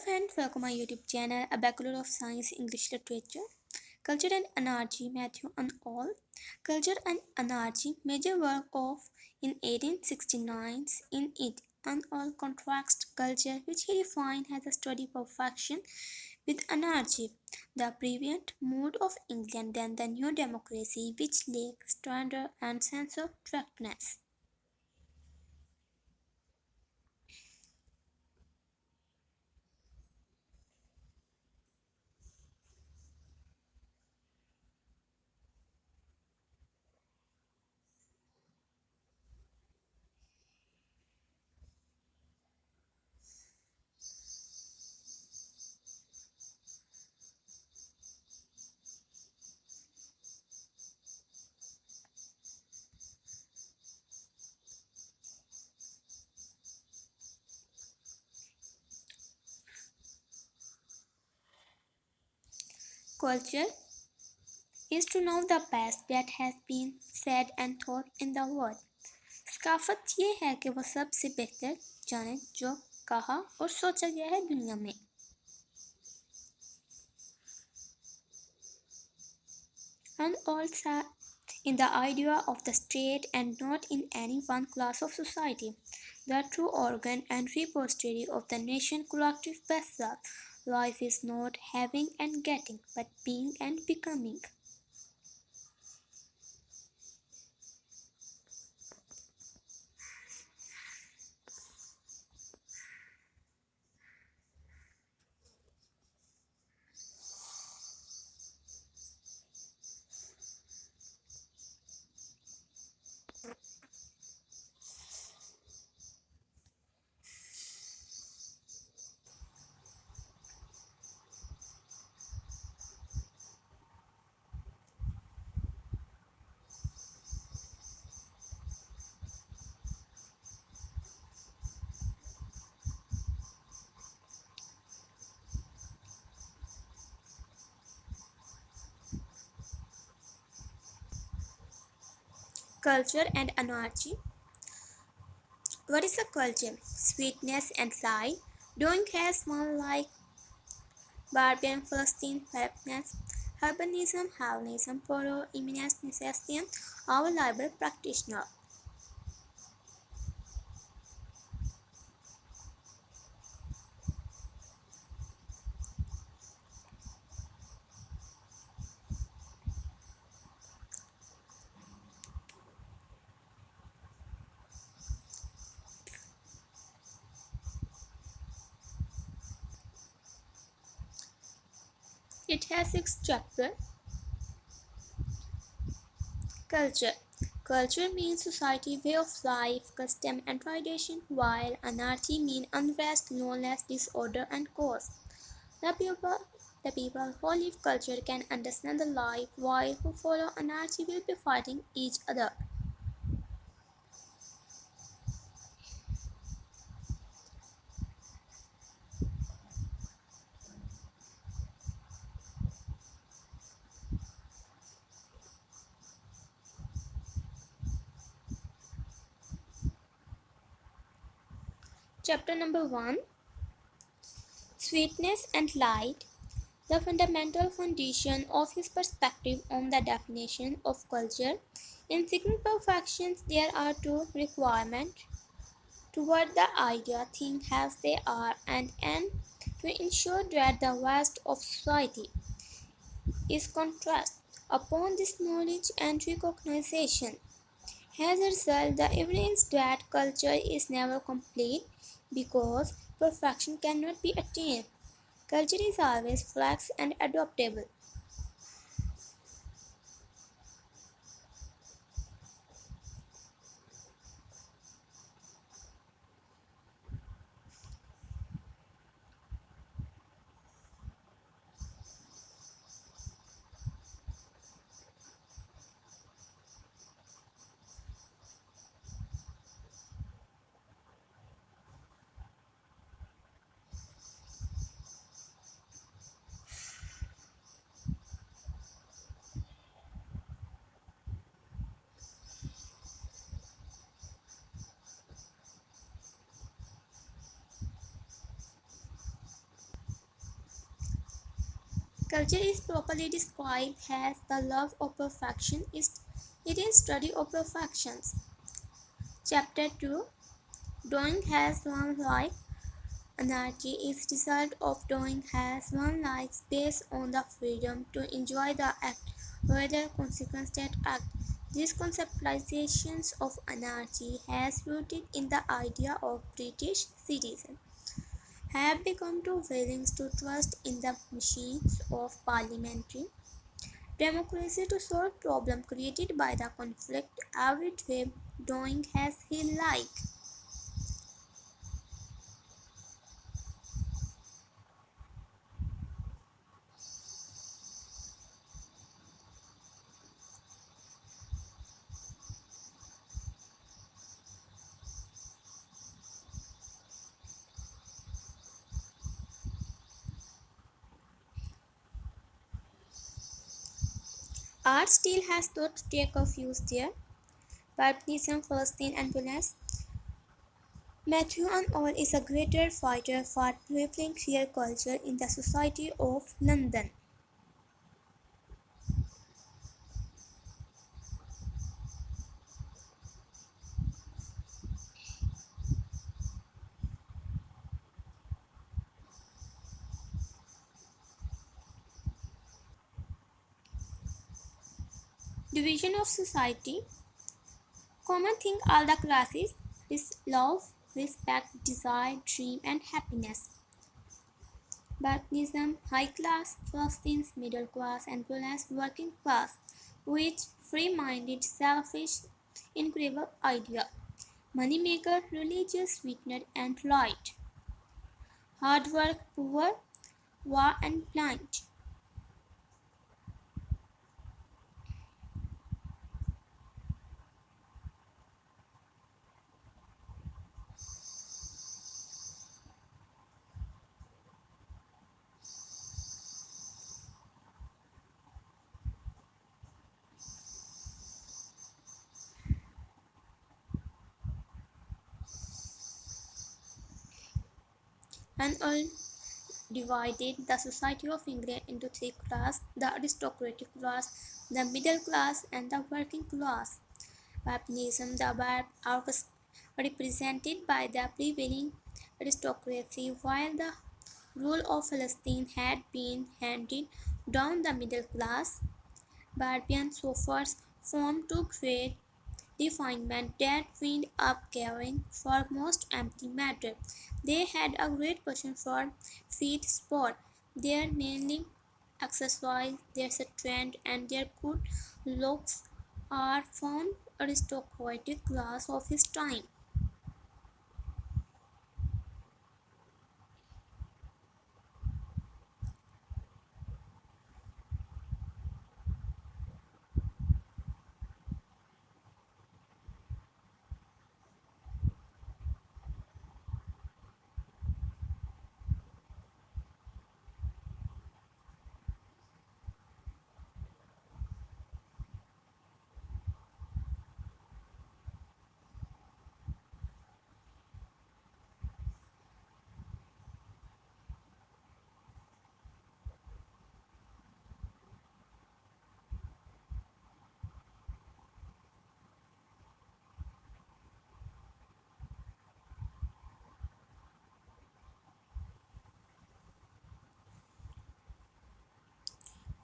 friends, welcome my YouTube channel, A Bachelor of Science English Literature, Culture and Anarchy, Mathew and all. Culture and Anarchy, major work of in 1869. In it, and all contrasts culture, which he defined as a study perfection with anarchy, the prevalent mood of England, then the new democracy, which lacked standard and sense of directness. Culture is to know the best that has been said and thought in the world. सकाफत ये है कि वह सबसे बेहतर जाने जो कहा और सोचा गया है दुनिया में. And also in the idea of the state and not in any one class of society. The true organ and repository of the nation collective vessel. Life is not having and getting, but being and becoming. Culture and Anarchy. What is a culture? Sweetness and light. Doing has one like barbarian Philistine correctness, urbanism, Hellenism, poro, imminence, necessity, our liberal practitioner. It has 6 chapters. Culture. Culture means society, way of life, custom and tradition, while anarchy means unrest, lawless, disorder and chaos. The people, the people who live culture can understand the life, while who follow anarchy will be fighting each other. Chapter number 1. Sweetness and light. The fundamental foundation of his perspective on the definition of culture. In seeking perfection, there are 2 requirements: toward the idea things as they are, and to ensure that the rest of society is contrast upon this knowledge and recognition. As a result, the evidence that culture is never complete because perfection cannot be attained. Culture is always flex and adaptable. Culture is properly described as the love of perfection. It is study of perfections. Chapter 2. Doing as one likes. Anarchy is result of doing as one likes based on the freedom to enjoy the act rather consequence that act. This conceptualization of anarchy has rooted in the idea of British citizens have become too willing to trust in the machines of parliamentary democracy to solve problems created by the conflict every day doing as he like. Art still has not to take of use there. Baptism, Palestine and Tunis. Mathew Arnold is a greater fighter for prevailing queer culture in the Society of London. Division of society. Common thing all the classes is love, respect, desire, dream and happiness. Baptism, high class, Philistines, middle class and Tunis, working class, which free-minded, selfish, incredible idea. Moneymaker, religious, sweetener and light. Hard work, poor, war and blind. Arnold divided the society of England into three classes: the aristocratic class, the middle class, and the working class. Paganism, the Barb are represented by the prevailing aristocracy, while the rule of Palestine had been handed down the middle class. Barbarian sofas formed to create refinement that wind up caring for most empty matter. They had a great passion for feat sport. Their mainly exercise, their strength, and their good looks are found aristocratic class of his time.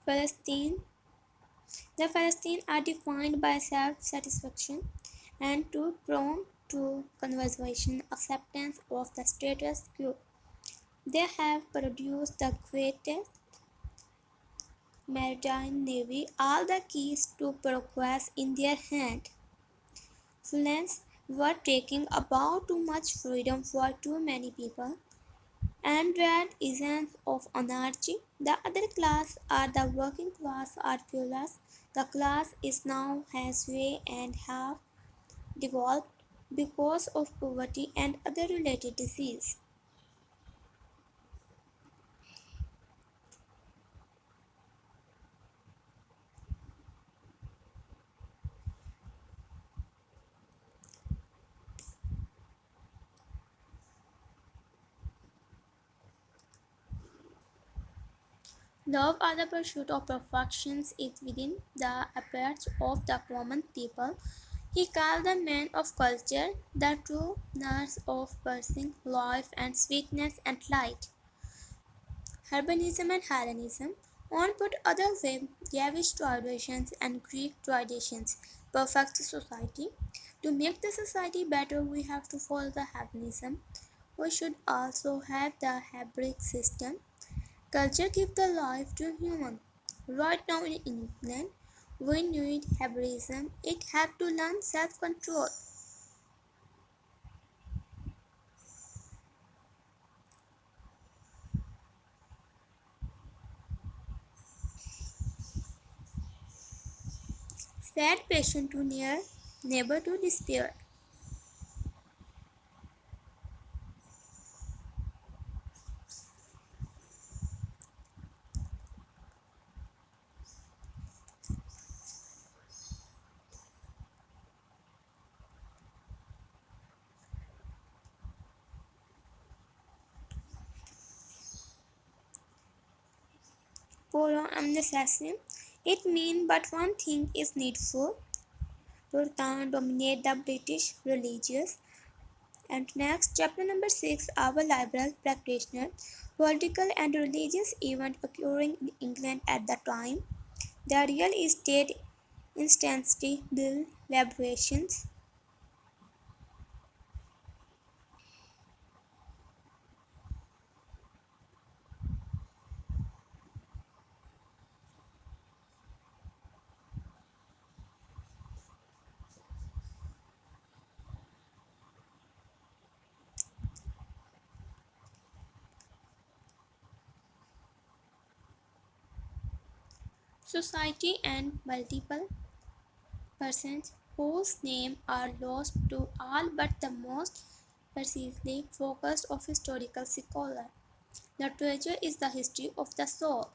Palestine The Palestinians are defined by self-satisfaction and too prone to conservation acceptance of the status quo. They have produced the greatest maritime navy, all the keys to progress in their hand. Flames were taking about too much freedom for too many people, and that essence of anarchy. The other class are the working class or fearless. The class is now has way and have devolved because of poverty and other related disease. Love or the pursuit of perfection is within the aperture of the common people. He called the man of culture the true nurse of pulsing life and sweetness and light. Urbanism and Hellenism. On put other way, Jewish traditions and Greek traditions perfect society. To make the society better, we have to follow the Hellenism. We should also have the Hebraic system. Culture gives the life to human. Right now in England, we need Hebraism. It have to learn self-control. Sad patient to near, neighbor to despair. Poro amnesty. It means but one thing is needful. Puritan dominate the British religious. And next, chapter number 6, our liberal practitioner, political and religious event occurring in England at the time. The real estate instantly bill liberations. Society and multiple persons whose names are lost to all but the most precisely focused of historical scholar. Literature is the history of the soul.